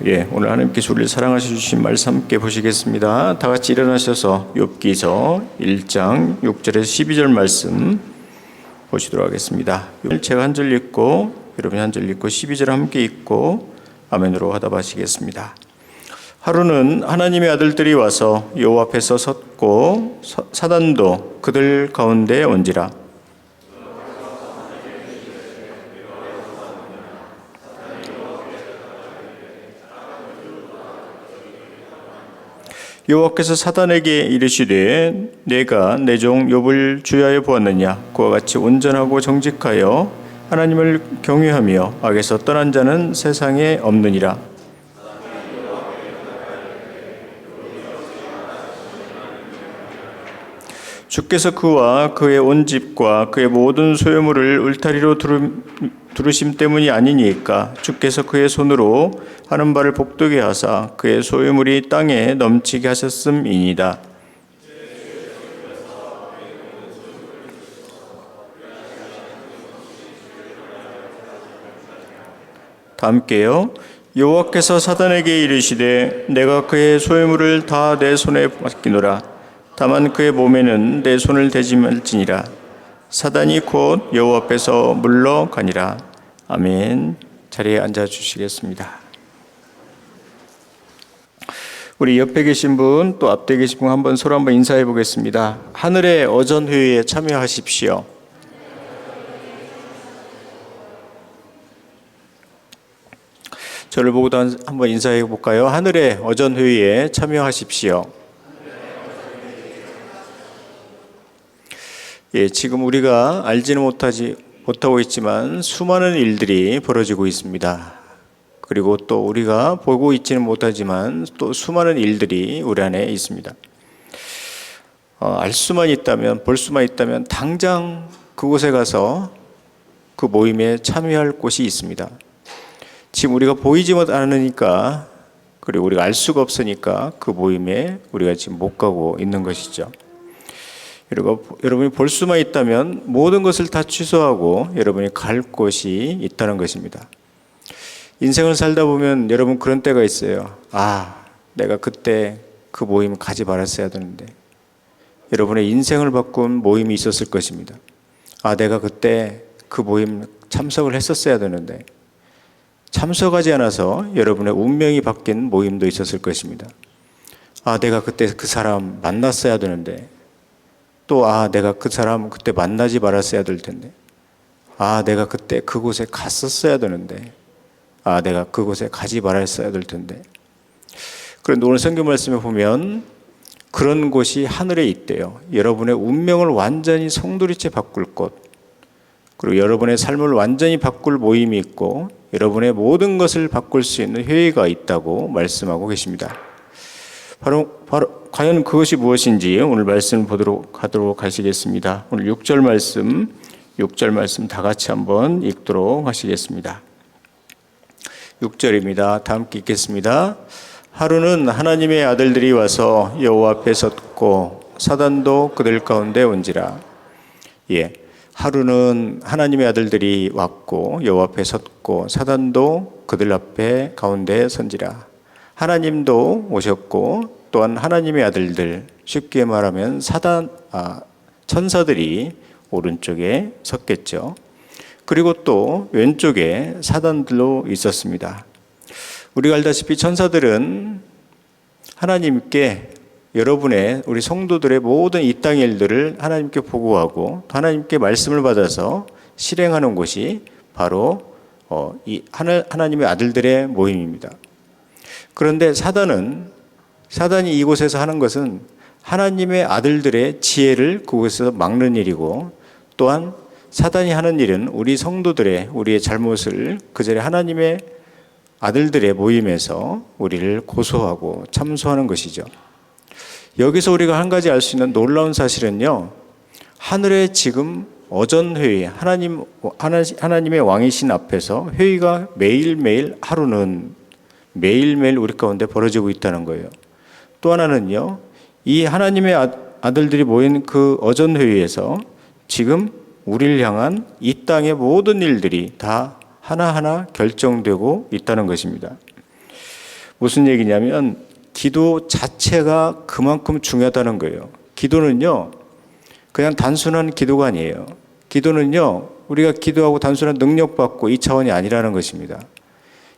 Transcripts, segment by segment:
오늘 하나님께서 우리를 사랑하셔 주신 말씀 함께 보시겠습니다. 다 같이 일어나셔서 욥기서 1장 6절에서 12절 말씀 보시도록 하겠습니다. 제가 한 절 읽고 여러분이 한 절 읽고 12절 함께 읽고 아멘으로 화답하시겠습니다. 하루는 하나님의 아들들이 와서 여호와 앞에서 섰고 사단도 그들 가운데 온지라. 여호와께서 사단에게 이르시되 내가 내 종 욥을 주야에 보았느냐. 그와 같이 온전하고 정직하여 하나님을 경외하며 악에서 떠난 자는 세상에 없느니라. 주께서 그와 그의 온 집과 그의 모든 소유물을 울타리로 두르심 때문이 아니니까. 주께서 그의 손으로 하는 바를 복되게 하사 그의 소유물이 땅에 넘치게 하셨음이니이다. 다 함께요. 여호와께서 사단에게 이르시되 내가 그의 소유물을 다 내 손에 맡기노라. 다만 그의 몸에는 내 손을 대지 말지니라. 사단이 곧 여호와 앞에서 물러가니라. 아멘. 자리에 앉아 주시겠습니다. 우리 옆에 계신 분 또 앞에 계신 분 한번 서로 한번 인사해 보겠습니다. 하늘의 어전회의에 참여하십시오. 저를 보고도 한번 인사해 볼까요? 하늘의 어전회의에 참여하십시오. 지금 우리가 알지는 못하고 있지만 수많은 일들이 벌어지고 있습니다. 그리고 또 우리가 보고 있지는 못하지만 또 수많은 일들이 우리 안에 있습니다. 알 수만 있다면, 볼 수만 있다면 당장 그곳에 가서 그 모임에 참여할 곳이 있습니다. 지금 우리가 보이지 않으니까, 그리고 우리가 알 수가 없으니까 그 모임에 우리가 지금 못 가고 있는 것이죠. 여러분이 볼 수만 있다면 모든 것을 다 취소하고 여러분이 갈 곳이 있다는 것입니다. 인생을 살다 보면 여러분 그런 때가 있어요. 내가 그때 그 모임 가지 말았어야 되는데. 여러분의 인생을 바꾼 모임이 있었을 것입니다. 내가 그때 그 모임 참석을 했었어야 되는데. 참석하지 않아서 여러분의 운명이 바뀐 모임도 있었을 것입니다. 내가 그때 그 사람 만났어야 되는데. 또 내가 그 사람 그때 만나지 말았어야 될 텐데. 내가 그때 그곳에 갔었어야 되는데. 내가 그곳에 가지 말았어야 될 텐데. 그런데 오늘 성경 말씀에 보면 그런 곳이 하늘에 있대요. 여러분의 운명을 완전히 송두리째 바꿀 곳, 그리고 여러분의 삶을 완전히 바꿀 모임이 있고 여러분의 모든 것을 바꿀 수 있는 회의가 있다고 말씀하고 계십니다. 바로 과연 그것이 무엇인지 오늘 말씀을 하도록 하시겠습니다. 오늘 6절 말씀 다 같이 한번 읽도록 하시겠습니다. 6절입니다. 다 함께 읽겠습니다. 하루는 하나님의 아들들이 와서 여호와 앞에 섰고 사단도 그들 가운데 온지라. 하루는 하나님의 아들들이 왔고 여호와 앞에 섰고 사단도 그들 앞에 가운데 선지라. 하나님도 오셨고 또한 하나님의 아들들, 쉽게 말하면 천사들이 오른쪽에 섰겠죠. 그리고 또 왼쪽에 사단들로 있었습니다. 우리가 알다시피 천사들은 하나님께 여러분의 우리 성도들의 모든 이 땅의 일들을 하나님께 보고하고 하나님께 말씀을 받아서 실행하는 곳이 바로 이 하나님의 아들들의 모임입니다. 그런데 사단이 이곳에서 하는 것은 하나님의 아들들의 지혜를 그곳에서 막는 일이고, 또한 사단이 하는 일은 우리의 잘못을 그 자리에 하나님의 아들들의 모임에서 우리를 고소하고 참소하는 것이죠. 여기서 우리가 한 가지 알 수 있는 놀라운 사실은요, 하늘에 지금 어전회의, 하나님의 왕이신 앞에서 회의가 매일매일, 하루는 매일매일 우리 가운데 벌어지고 있다는 거예요. 또 하나는요, 이 하나님의 아들들이 모인 그 어전회의에서 지금 우리를 향한 이 땅의 모든 일들이 다 하나하나 결정되고 있다는 것입니다. 무슨 얘기냐면 기도 자체가 그만큼 중요하다는 거예요. 기도는요, 그냥 단순한 기도가 아니에요. 기도는요, 우리가 기도하고 단순한 능력받고 이 차원이 아니라는 것입니다.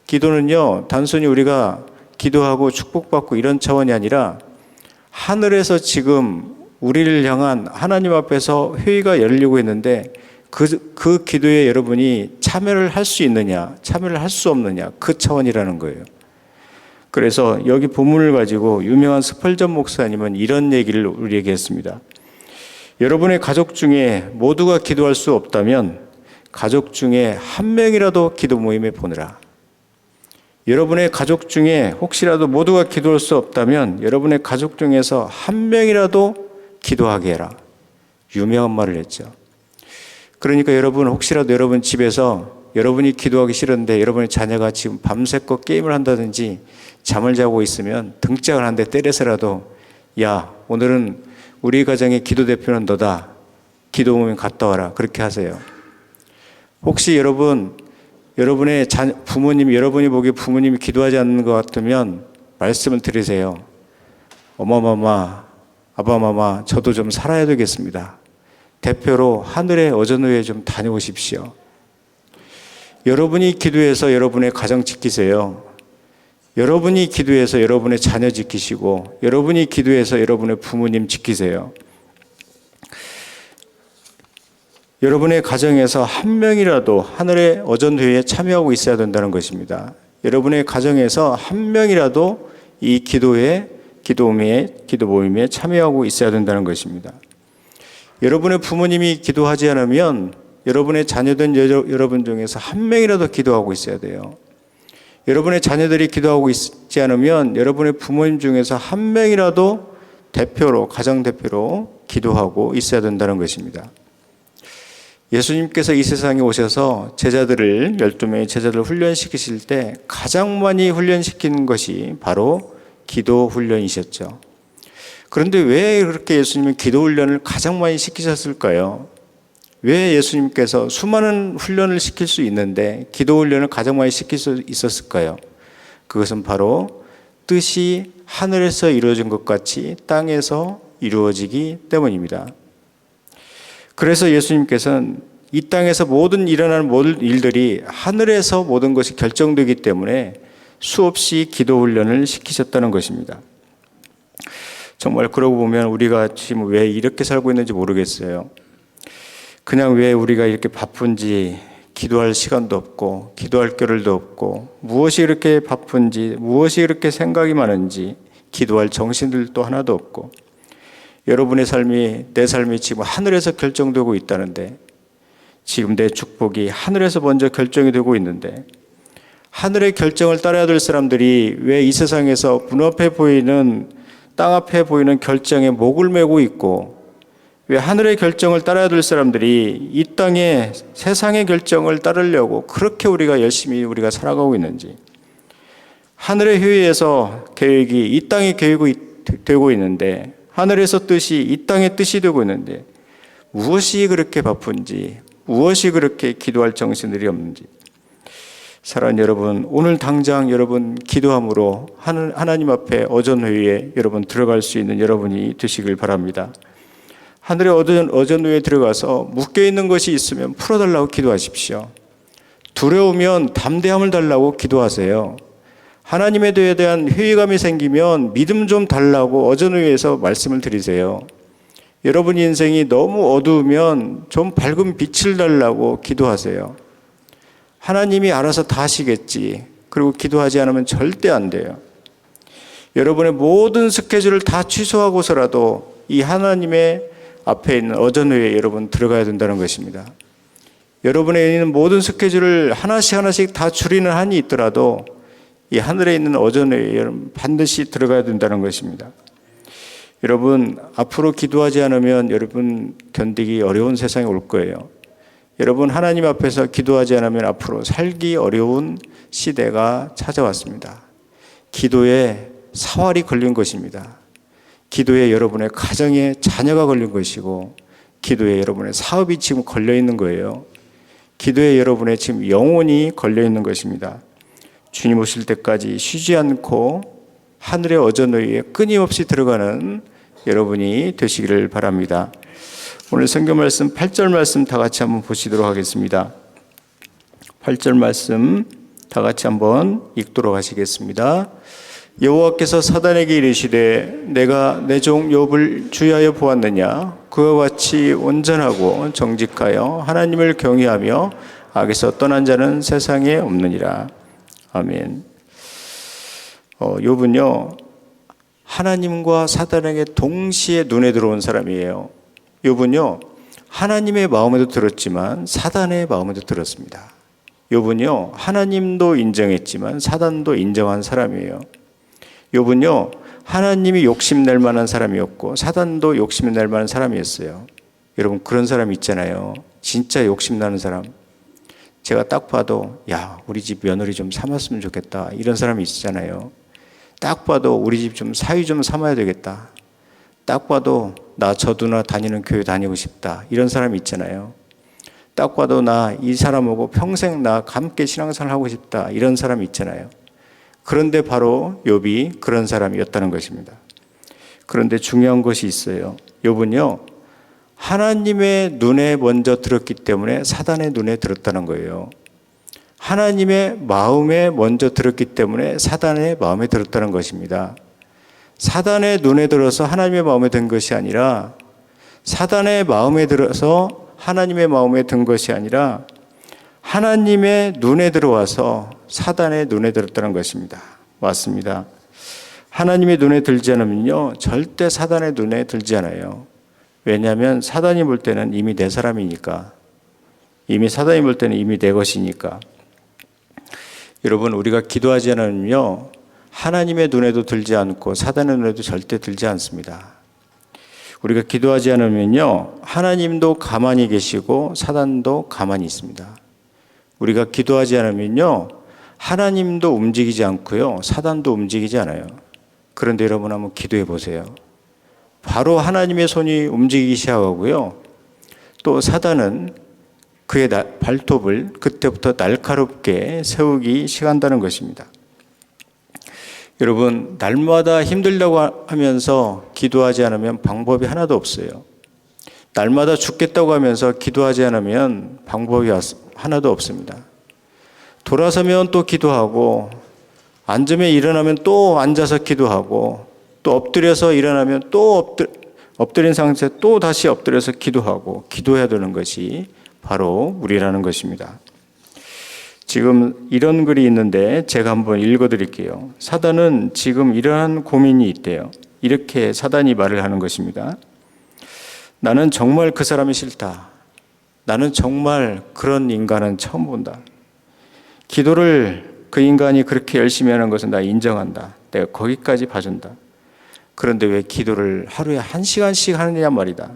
기도는요, 단순히 우리가 기도하고 축복받고 이런 차원이 아니라 하늘에서 지금 우리를 향한 하나님 앞에서 회의가 열리고 있는데 그 기도에 여러분이 참여를 할 수 있느냐, 참여를 할 수 없느냐, 그 차원이라는 거예요. 그래서 여기 본문을 가지고 유명한 스펄전 목사님은 이런 얘기를 우리에게 했습니다. 여러분의 가족 중에 모두가 기도할 수 없다면 가족 중에 한 명이라도 기도 모임에 보내라. 여러분의 가족 중에 혹시라도 모두가 기도할 수 없다면 여러분의 가족 중에서 한 명이라도 기도하게 해라. 유명한 말을 했죠. 그러니까 여러분, 혹시라도 여러분 집에서 여러분이 기도하기 싫은데 여러분의 자녀가 지금 밤새껏 게임을 한다든지 잠을 자고 있으면 등짝을 한 대 때려서라도, 야, 오늘은 우리 가정의 기도 대표는 너다. 기도 모임 갔다 와라. 그렇게 하세요. 혹시 여러분의 부모님이, 여러분이 보기에 부모님이 기도하지 않는 것 같으면 말씀을 드리세요. 어마마마, 아바마마, 저도 좀 살아야 되겠습니다. 대표로 하늘의 어전의회 좀 다녀오십시오. 여러분이 기도해서 여러분의 가정 지키세요. 여러분이 기도해서 여러분의 자녀 지키시고, 여러분이 기도해서 여러분의 부모님 지키세요. 여러분의 가정에서 한 명이라도 하늘의 어전회의에 참여하고 있어야 된다는 것입니다. 여러분의 가정에서 한 명이라도 이 기도 모임에 참여하고 있어야 된다는 것입니다. 여러분의 부모님이 기도하지 않으면 여러분의 자녀된 여러분 중에서 한 명이라도 기도하고 있어야 돼요. 여러분의 자녀들이 기도하고 있지 않으면 여러분의 부모님 중에서 한 명이라도 대표로, 가정대표로 기도하고 있어야 된다는 것입니다. 예수님께서 이 세상에 오셔서 12명의 제자들을 훈련시키실 때 가장 많이 훈련시킨 것이 바로 기도 훈련이셨죠. 그런데 왜 그렇게 예수님은 기도 훈련을 가장 많이 시키셨을까요? 왜 예수님께서 수많은 훈련을 시킬 수 있는데 기도 훈련을 가장 많이 시킬 수 있었을까요? 그것은 바로 뜻이 하늘에서 이루어진 것 같이 땅에서 이루어지기 때문입니다. 그래서 예수님께서는 이 땅에서 일어나는 모든 일들이 하늘에서 모든 것이 결정되기 때문에 수없이 기도 훈련을 시키셨다는 것입니다. 정말 그러고 보면 우리가 지금 왜 이렇게 살고 있는지 모르겠어요. 그냥 왜 우리가 이렇게 바쁜지, 기도할 시간도 없고 기도할 겨를도 없고, 무엇이 이렇게 바쁜지, 무엇이 이렇게 생각이 많은지 기도할 정신들도 하나도 없고, 여러분의 삶이, 내 삶이 지금 하늘에서 결정되고 있다는데, 지금 내 축복이 하늘에서 먼저 결정이 되고 있는데, 하늘의 결정을 따라야 될 사람들이 왜 이 세상에서 눈앞에 보이는, 땅 앞에 보이는 결정에 목을 메고 있고, 왜 하늘의 결정을 따라야 될 사람들이 이 땅의 세상의 결정을 따르려고 그렇게 열심히 우리가 살아가고 있는지, 하늘의 회의에서 계획이 이 땅의 계획이 되고 있는데, 하늘에서 뜻이 이 땅의 뜻이 되고 있는데, 무엇이 그렇게 바쁜지, 무엇이 그렇게 기도할 정신들이 없는지. 사랑하는 여러분, 오늘 당장 여러분 기도함으로 하나님 앞에 어전회의에 여러분 들어갈 수 있는 여러분이 되시길 바랍니다. 하늘의 어전회의에 들어가서 묶여있는 것이 있으면 풀어달라고 기도하십시오. 두려우면 담대함을 달라고 기도하세요. 하나님에 대한 회의감이 생기면 믿음 좀 달라고 어전회의에서 말씀을 드리세요. 여러분 인생이 너무 어두우면 좀 밝은 빛을 달라고 기도하세요. 하나님이 알아서 다 하시겠지. 그리고 기도하지 않으면 절대 안 돼요. 여러분의 모든 스케줄을 다 취소하고서라도 이 하나님의 앞에 있는 어전회의에 여러분 들어가야 된다는 것입니다. 여러분의 있는 모든 스케줄을 하나씩 다 줄이는 한이 있더라도 이 하늘에 있는 어전회의에 여러분 반드시 들어가야 된다는 것입니다. 여러분, 앞으로 기도하지 않으면 여러분 견디기 어려운 세상이 올 거예요. 여러분, 하나님 앞에서 기도하지 않으면 앞으로 살기 어려운 시대가 찾아왔습니다. 기도에 사활이 걸린 것입니다. 기도에 여러분의 가정에 자녀가 걸린 것이고, 기도에 여러분의 사업이 지금 걸려 있는 거예요. 기도에 여러분의 지금 영혼이 걸려 있는 것입니다. 주님 오실 때까지 쉬지 않고 하늘의 어전의에 끊임없이 들어가는 여러분이 되시기를 바랍니다. 오늘 성경 말씀 8절 말씀 다 같이 한번 보시도록 하겠습니다. 8절 말씀 다 같이 한번 읽도록 하시겠습니다. 여호와께서 사단에게 이르시되 내가 내 종 욥을 주의하여 보았느냐? 그와 같이 온전하고 정직하여 하나님을 경외하며 악에서 떠난 자는 세상에 없느니라. 아멘. 욥은요, 하나님과 사단에게 동시에 눈에 들어온 사람이에요. 욥은요, 하나님의 마음에도 들었지만 사단의 마음에도 들었습니다. 욥은요, 하나님도 인정했지만 사단도 인정한 사람이에요. 욥은요, 하나님이 욕심낼 만한 사람이었고 사단도 욕심낼 만한 사람이었어요. 여러분, 그런 사람 있잖아요. 진짜 욕심나는 사람. 제가 딱 봐도 야, 우리 집 며느리 좀 삼았으면 좋겠다, 이런 사람이 있잖아요. 딱 봐도 우리 집 좀 사위 좀 삼아야 되겠다. 딱 봐도 나 저 누나 다니는 교회 다니고 싶다, 이런 사람이 있잖아요. 딱 봐도 나 이 사람하고 평생 나 함께 신앙생활 하고 싶다, 이런 사람이 있잖아요. 그런데 바로 욥이 그런 사람이었다는 것입니다. 그런데 중요한 것이 있어요. 욥은요, 하나님의 눈에 먼저 들었기 때문에 사단의 눈에 들었다는 거예요. 하나님의 마음에 먼저 들었기 때문에 사단의 마음에 들었다는 것입니다. 사단의 눈에 들어서 하나님의 마음에 든 것이 아니라, 사단의 마음에 들어서 하나님의 마음에 든 것이 아니라 하나님의 눈에 들어와서 사단의 눈에 들었다는 것입니다. 맞습니다. 하나님의 눈에 들지 않으면요, 절대 사단의 눈에 들지 않아요. 왜냐하면 사단이 볼 때는 이미 내 사람이니까, 이미 사단이 볼 때는 이미 내 것이니까. 여러분, 우리가 기도하지 않으면요, 하나님의 눈에도 들지 않고 사단의 눈에도 절대 들지 않습니다. 우리가 기도하지 않으면요, 하나님도 가만히 계시고 사단도 가만히 있습니다. 우리가 기도하지 않으면요, 하나님도 움직이지 않고요, 사단도 움직이지 않아요. 그런데 여러분, 한번 기도해 보세요. 바로 하나님의 손이 움직이기 시작하고요, 또 사단은 그의 발톱을 그때부터 날카롭게 세우기 시작한다는 것입니다. 여러분, 날마다 힘들다고 하면서 기도하지 않으면 방법이 하나도 없어요. 날마다 죽겠다고 하면서 기도하지 않으면 방법이 하나도 없습니다. 돌아서면 또 기도하고, 앉으면 일어나면 또 앉아서 기도하고, 또 엎드려서 일어나면 또 엎드린 상태에서 또 다시 엎드려서 기도하고, 기도해야 되는 것이 바로 우리라는 것입니다. 지금 이런 글이 있는데 제가 한번 읽어드릴게요. 사단은 지금 이러한 고민이 있대요. 이렇게 사단이 말을 하는 것입니다. 나는 정말 그 사람이 싫다. 나는 정말 그런 인간은 처음 본다. 기도를 그 인간이 그렇게 열심히 하는 것은 나 인정한다. 내가 거기까지 봐준다. 그런데 왜 기도를 하루에 1시간씩 하느냐 말이다.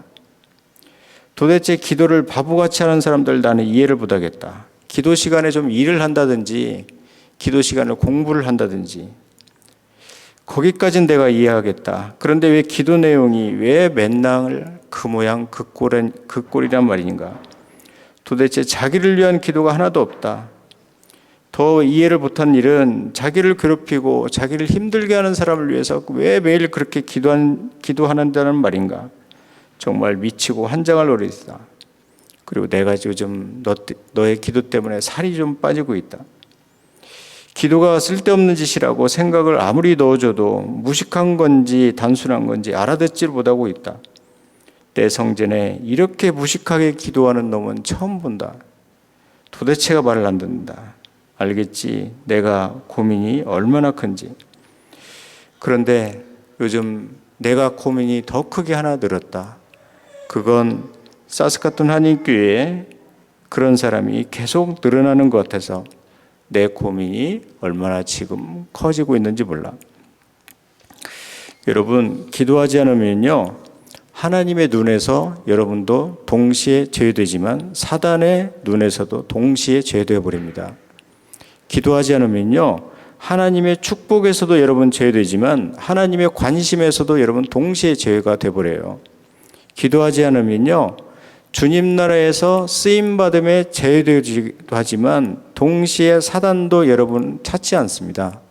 도대체 기도를 바보같이 하는 사람들 나는 이해를 못하겠다. 기도 시간에 좀 일을 한다든지, 기도 시간에 공부를 한다든지, 거기까지는 내가 이해하겠다. 그런데 왜 기도 내용이 왜 맨날 그 모양 그 꼴이란 말인가? 도대체 자기를 위한 기도가 하나도 없다. 더 이해를 못한 일은 자기를 괴롭히고 자기를 힘들게 하는 사람을 위해서 왜 매일 그렇게 기도하는다는 말인가? 정말 미치고 환장할 노릇이다. 그리고 내가 요즘 너의 기도 때문에 살이 좀 빠지고 있다. 기도가 쓸데없는 짓이라고 생각을 아무리 넣어줘도 무식한 건지 단순한 건지 알아듣지를 못하고 있다. 내 성전에 이렇게 무식하게 기도하는 놈은 처음 본다. 도대체가 말을 안 듣는다. 알겠지? 내가 고민이 얼마나 큰지. 그런데 요즘 내가 고민이 더 크게 하나 늘었다. 그건 사스카툰 한인교회에 그런 사람이 계속 늘어나는 것 같아서 내 고민이 얼마나 지금 커지고 있는지 몰라. 여러분, 기도하지 않으면요, 하나님의 눈에서 여러분도 동시에 제외되지만 사단의 눈에서도 동시에 제외되어 버립니다. 기도하지 않으면요, 하나님의 축복에서도 여러분 제외되지만 하나님의 관심에서도 여러분 동시에 제외가 되어버려요. 기도하지 않으면요, 주님 나라에서 쓰임받음에 제외되기도 하지만 동시에 사단도 여러분 찾지 않습니다.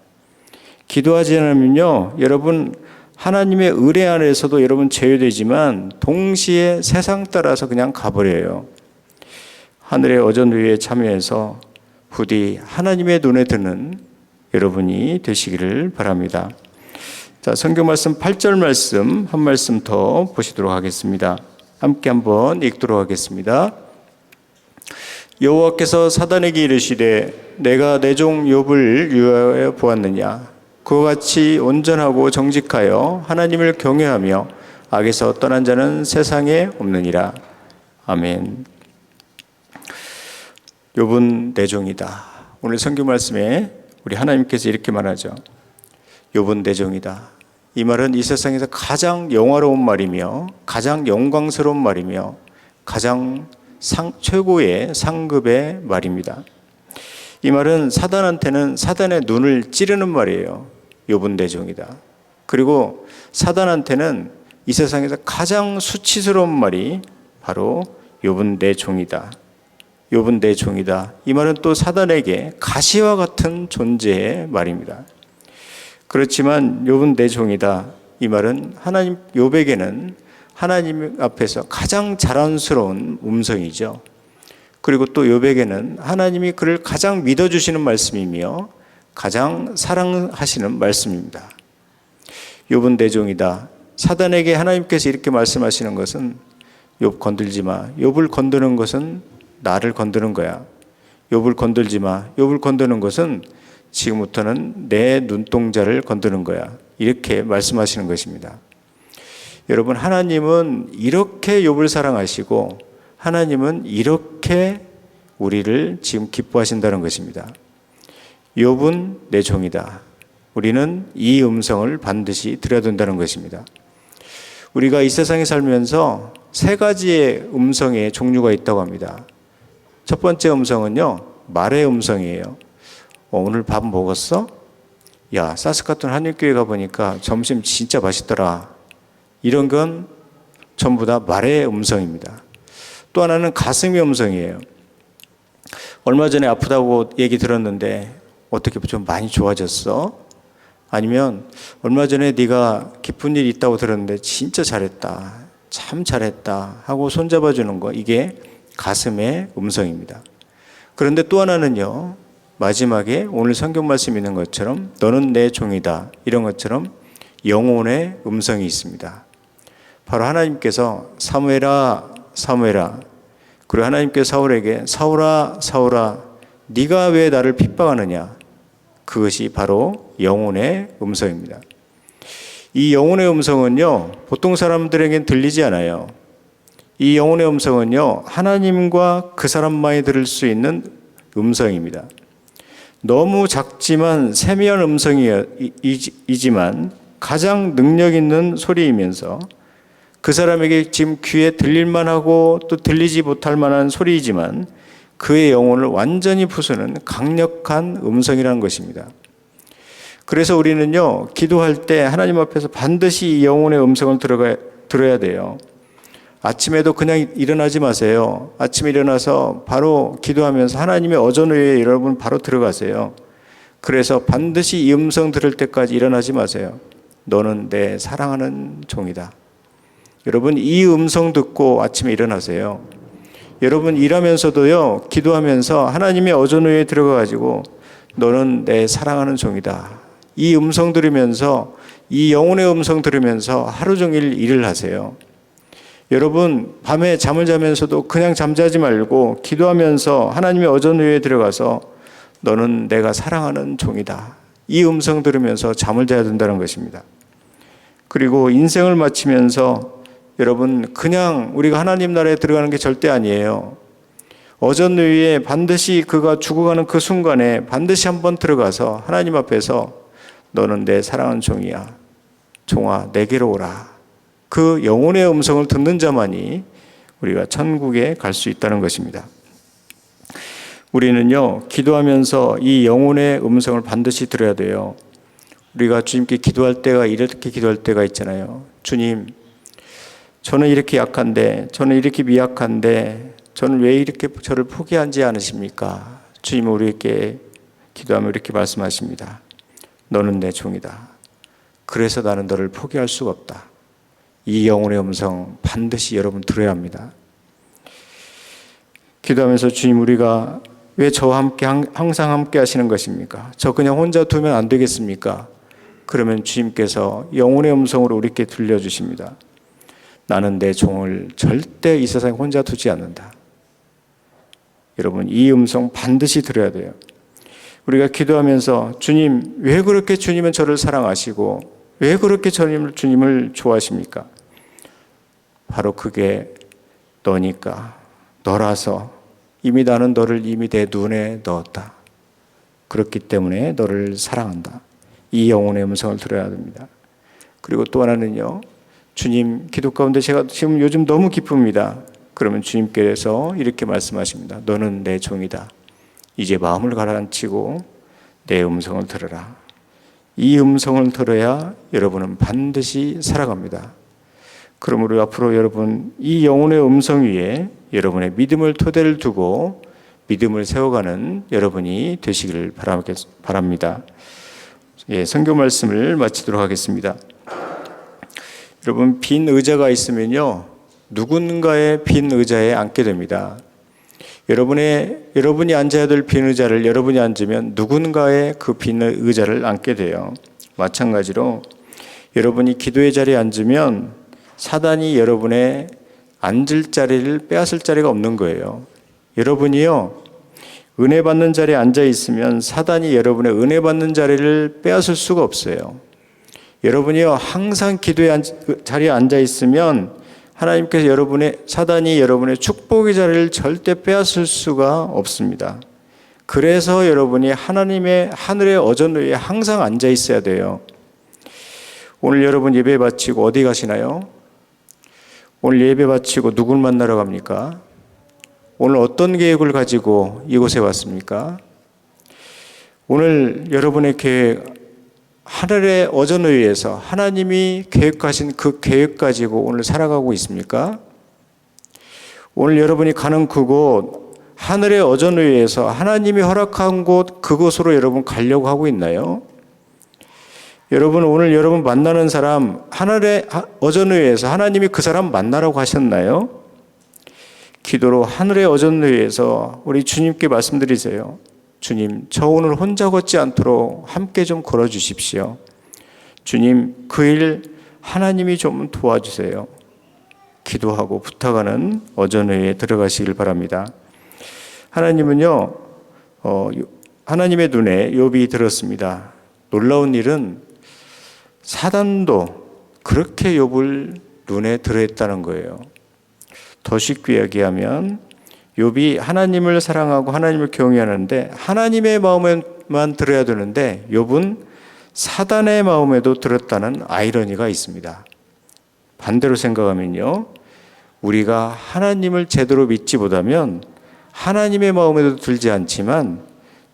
기도하지 않으면요, 여러분 하나님의 의뢰 안에서도 여러분 제외되지만 동시에 세상 따라서 그냥 가버려요. 하늘의 어전 위에 참여해서 부디 하나님의 눈에 드는 여러분이 되시기를 바랍니다. 자, 성경 말씀 8절 말씀 한 말씀 더 보시도록 하겠습니다. 함께 한번 읽도록 하겠습니다. 여호와께서 사단에게 이르시되 내가 내 종 욥을 유하여 보았느냐. 그와 같이 온전하고 정직하여 하나님을 경외하며 악에서 떠난 자는 세상에 없느니라. 아멘. 욥은 내 종이다. 오늘 성경 말씀에 우리 하나님께서 이렇게 말하죠. 욥은 내 종이다. 이 말은 이 세상에서 가장 영화로운 말이며 가장 영광스러운 말이며 가장 최고의 상급의 말입니다. 이 말은 사단한테는 사단의 눈을 찌르는 말이에요. 욥은 내 종이다. 그리고 사단한테는 이 세상에서 가장 수치스러운 말이 바로 욥은 내 종이다. 욥은 내 종이다. 이 말은 또 사단에게 가시와 같은 존재의 말입니다. 그렇지만 욥은 내 종이다. 이 말은 하나님 욥에게는 하나님 앞에서 가장 자랑스러운 음성이죠. 그리고 또 욥에게는 하나님이 그를 가장 믿어주시는 말씀이며 가장 사랑하시는 말씀입니다. 욥은 내 종이다. 사단에게 하나님께서 이렇게 말씀하시는 것은 욥 건들지 마. 욥을 건드는 것은 나를 건드는 거야. 욥을 건들지 마. 욥을 건드는 것은 지금부터는 내 눈동자를 건드는 거야. 이렇게 말씀하시는 것입니다. 여러분, 하나님은 이렇게 욥을 사랑하시고 하나님은 이렇게 우리를 지금 기뻐하신다는 것입니다. 욥은 내 종이다. 우리는 이 음성을 반드시 들어야 된다는 것입니다. 우리가 이 세상에 살면서 세 가지의 음성의 종류가 있다고 합니다. 첫 번째 음성은요, 말의 음성이에요. 오늘 밥 먹었어? 야, 사스카톤 한일교회 가보니까 점심 진짜 맛있더라. 이런 건 전부 다 말의 음성입니다. 또 하나는 가슴의 음성이에요. 얼마 전에 아프다고 얘기 들었는데 어떻게 좀 많이 좋아졌어? 아니면 얼마 전에 네가 기쁜 일 있다고 들었는데 진짜 잘했다. 참 잘했다 하고 손잡아 주는 거, 이게 가슴의 음성입니다. 그런데 또 하나는요, 마지막에 오늘 성경 말씀 있는 것처럼 너는 내 종이다, 이런 것처럼 영혼의 음성이 있습니다. 바로 하나님께서 사무엘아 사무엘아, 그리고 하나님께서 사울에게 사울아 사울아 네가 왜 나를 핍박하느냐, 그것이 바로 영혼의 음성입니다. 이 영혼의 음성은요, 보통 사람들에겐 들리지 않아요. 이 영혼의 음성은요, 하나님과 그 사람만이 들을 수 있는 음성입니다. 너무 작지만 세미한 음성이지만 가장 능력 있는 소리이면서 그 사람에게 지금 귀에 들릴만 하고 또 들리지 못할 만한 소리이지만 그의 영혼을 완전히 부수는 강력한 음성이라는 것입니다. 그래서 우리는요, 기도할 때 하나님 앞에서 반드시 이 영혼의 음성을 들어야 돼요. 아침에도 그냥 일어나지 마세요. 아침에 일어나서 바로 기도하면서 하나님의 어전의에 여러분 바로 들어가세요. 그래서 반드시 이 음성 들을 때까지 일어나지 마세요. 너는 내 사랑하는 종이다. 여러분, 이 음성 듣고 아침에 일어나세요. 여러분, 일하면서도요, 기도하면서 하나님의 어전의에 들어가가지고 너는 내 사랑하는 종이다, 이 음성 들으면서, 이 영혼의 음성 들으면서 하루 종일 일을 하세요. 여러분, 밤에 잠을 자면서도 그냥 잠자지 말고 기도하면서 하나님의 어전의에 들어가서 너는 내가 사랑하는 종이다, 이 음성 들으면서 잠을 자야 된다는 것입니다. 그리고 인생을 마치면서 여러분, 그냥 우리가 하나님 나라에 들어가는 게 절대 아니에요. 어전의에 반드시 그가 죽어가는 그 순간에 반드시 한번 들어가서 하나님 앞에서 너는 내 사랑하는 종이야, 종아 내게로 오라, 그 영혼의 음성을 듣는 자만이 우리가 천국에 갈 수 있다는 것입니다. 우리는요, 기도하면서 이 영혼의 음성을 반드시 들어야 돼요. 우리가 주님께 기도할 때가 이렇게 기도할 때가 있잖아요. 주님, 저는 이렇게 약한데, 저는 이렇게 미약한데 저는 왜 이렇게 저를 포기하지 않으십니까? 주님은 우리에게 기도하며 이렇게 말씀하십니다. 너는 내 종이다. 그래서 나는 너를 포기할 수가 없다. 이 영혼의 음성 반드시 여러분 들어야 합니다. 기도하면서 주님, 우리가 왜 저와 함께 항상 함께 하시는 것입니까? 저 그냥 혼자 두면 안 되겠습니까? 그러면 주님께서 영혼의 음성으로 우리께 들려주십니다. 나는 내 종을 절대 이 세상에 혼자 두지 않는다. 여러분, 이 음성 반드시 들어야 돼요. 우리가 기도하면서 주님, 왜 그렇게 주님은 저를 사랑하시고 왜 그렇게 주님을 좋아하십니까? 바로 그게 너니까, 너라서 이미 나는 너를 이미 내 눈에 넣었다. 그렇기 때문에 너를 사랑한다. 이 영혼의 음성을 들어야 됩니다. 그리고 또 하나는요, 주님, 기도 가운데 제가 지금 요즘 너무 기쁩니다. 그러면 주님께서 이렇게 말씀하십니다. 너는 내 종이다. 이제 마음을 가라앉히고 내 음성을 들으라. 이 음성을 들어야 여러분은 반드시 살아갑니다. 그러므로 앞으로 여러분, 이 영혼의 음성 위에 여러분의 믿음을 토대를 두고 믿음을 세워가는 여러분이 되시기를 바랍니다. 성경 말씀을 마치도록 하겠습니다. 여러분, 빈 의자가 있으면요, 누군가의 빈 의자에 앉게 됩니다. 여러분이 앉아야 될 빈 의자를 여러분이 앉으면 누군가의 그 빈 의자를 앉게 돼요. 마찬가지로 여러분이 기도의 자리에 앉으면 사단이 여러분의 앉을 자리를 빼앗을 자리가 없는 거예요. 여러분이요, 은혜 받는 자리에 앉아 있으면 사단이 여러분의 은혜 받는 자리를 빼앗을 수가 없어요. 여러분이요, 항상 기도의 자리에 앉아 있으면 하나님께서 사단이 여러분의 축복의 자리를 절대 빼앗을 수가 없습니다. 그래서 여러분이 하나님의 하늘의 어전 위에 항상 앉아 있어야 돼요. 오늘 여러분 예배 바치고 어디 가시나요? 오늘 예배 바치고 누굴 만나러 갑니까? 오늘 어떤 계획을 가지고 이곳에 왔습니까? 오늘 여러분의 계획, 하늘의 어전에 의해서 하나님이 계획하신 그 계획 가지고 오늘 살아가고 있습니까? 오늘 여러분이 가는 그곳, 하늘의 어전에 의해서 하나님이 허락한 곳, 그곳으로 여러분 가려고 하고 있나요? 여러분, 오늘 여러분 만나는 사람, 하늘의 어전에 의해서 하나님이 그 사람 만나라고 하셨나요? 기도로 하늘의 어전에 의해서 우리 주님께 말씀드리세요. 주님, 저 오늘 혼자 걷지 않도록 함께 좀 걸어주십시오. 주님, 그 일 하나님이 좀 도와주세요. 기도하고 부탁하는 어전회에 들어가시길 바랍니다. 하나님은요, 하나님의 눈에 욥이 들었습니다. 놀라운 일은 사단도 그렇게 욥을 눈에 들어했다는 거예요. 더 쉽게 이야기하면 욥이 하나님을 사랑하고 하나님을 경외하는데 하나님의 마음에만 들어야 되는데 욥은 사단의 마음에도 들었다는 아이러니가 있습니다. 반대로 생각하면요, 우리가 하나님을 제대로 믿지 못하면 하나님의 마음에도 들지 않지만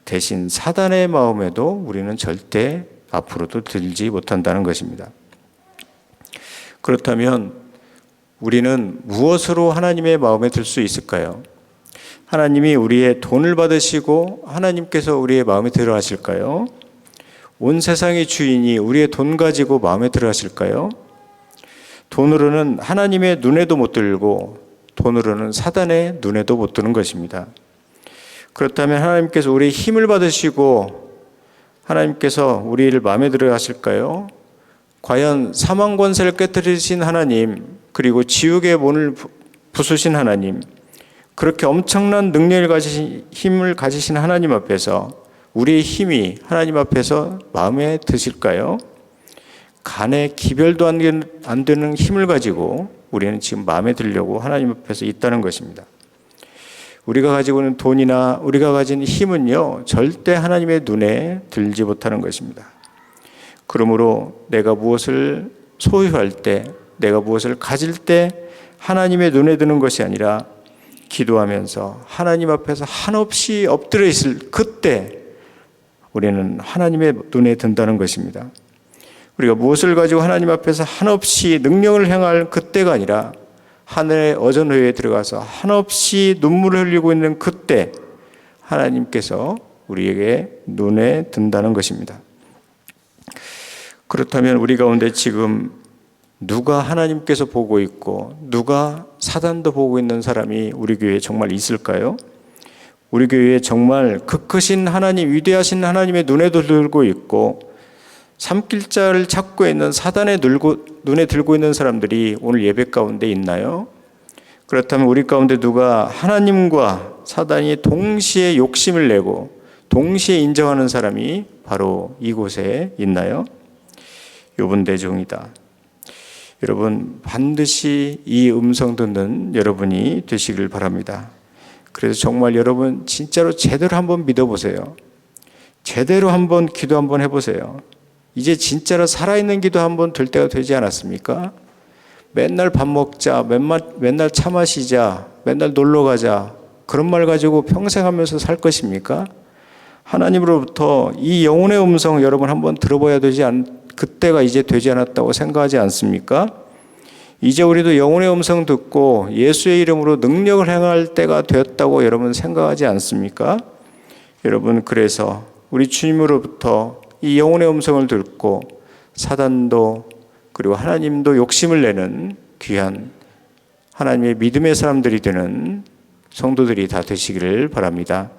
대신 사단의 마음에도 우리는 절대 앞으로도 들지 못한다는 것입니다. 그렇다면 우리는 무엇으로 하나님의 마음에 들 수 있을까요? 하나님이 우리의 돈을 받으시고 하나님께서 우리의 마음에 들어 하실까요? 온 세상의 주인이 우리의 돈 가지고 마음에 들어 하실까요? 돈으로는 하나님의 눈에도 못 들고 돈으로는 사단의 눈에도 못 드는 것입니다. 그렇다면 하나님께서 우리의 힘을 받으시고 하나님께서 우리를 마음에 들어 하실까요? 과연 사망 권세를 깨뜨리신 하나님, 그리고 지옥의 문을 부수신 하나님, 그렇게 엄청난 능력을 가지신, 힘을 가지신 하나님 앞에서 우리의 힘이 하나님 앞에서 마음에 드실까요? 간에 기별도 안 되는 힘을 가지고 우리는 지금 마음에 들려고 하나님 앞에서 있다는 것입니다. 우리가 가지고 있는 돈이나 우리가 가진 힘은요, 절대 하나님의 눈에 들지 못하는 것입니다. 그러므로 내가 무엇을 소유할 때, 내가 무엇을 가질 때 하나님의 눈에 드는 것이 아니라 기도하면서 하나님 앞에서 한없이 엎드려 있을 그때 우리는 하나님의 눈에 든다는 것입니다. 우리가 무엇을 가지고 하나님 앞에서 한없이 능력을 행할 그때가 아니라 하늘의 어전회에 들어가서 한없이 눈물을 흘리고 있는 그때 하나님께서 우리에게 눈에 든다는 것입니다. 그렇다면 우리 가운데 지금 누가 하나님께서 보고 있고 누가 사단도 보고 있는 사람이 우리 교회에 정말 있을까요? 우리 교회에 정말 그 크신 하나님, 위대하신 하나님의 눈에도 들고 있고 삼킬자를 찾고 있는 사단의 눈에 들고 있는 사람들이 오늘 예배 가운데 있나요? 그렇다면 우리 가운데 누가 하나님과 사단이 동시에 욕심을 내고 동시에 인정하는 사람이 바로 이곳에 있나요? 욥은 대종이다. 여러분, 반드시 이 음성 듣는 여러분이 되시길 바랍니다. 그래서 정말 여러분 진짜로 제대로 한번 믿어보세요. 제대로 한번 기도 한번 해보세요. 이제 진짜로 살아있는 기도 한번 들 때가 되지 않았습니까? 맨날 밥 먹자, 맨날 차 마시자, 맨날 놀러 가자, 그런 말 가지고 평생 하면서 살 것입니까? 하나님으로부터 이 영혼의 음성 여러분 한번 들어봐야 그때가 이제 되지 않았다고 생각하지 않습니까? 이제 우리도 영혼의 음성 듣고 예수의 이름으로 능력을 행할 때가 되었다고 여러분 생각하지 않습니까? 여러분, 그래서 우리 주님으로부터 이 영혼의 음성을 듣고 사단도 그리고 하나님도 욕심을 내는 귀한 하나님의 믿음의 사람들이 되는 성도들이 다 되시기를 바랍니다.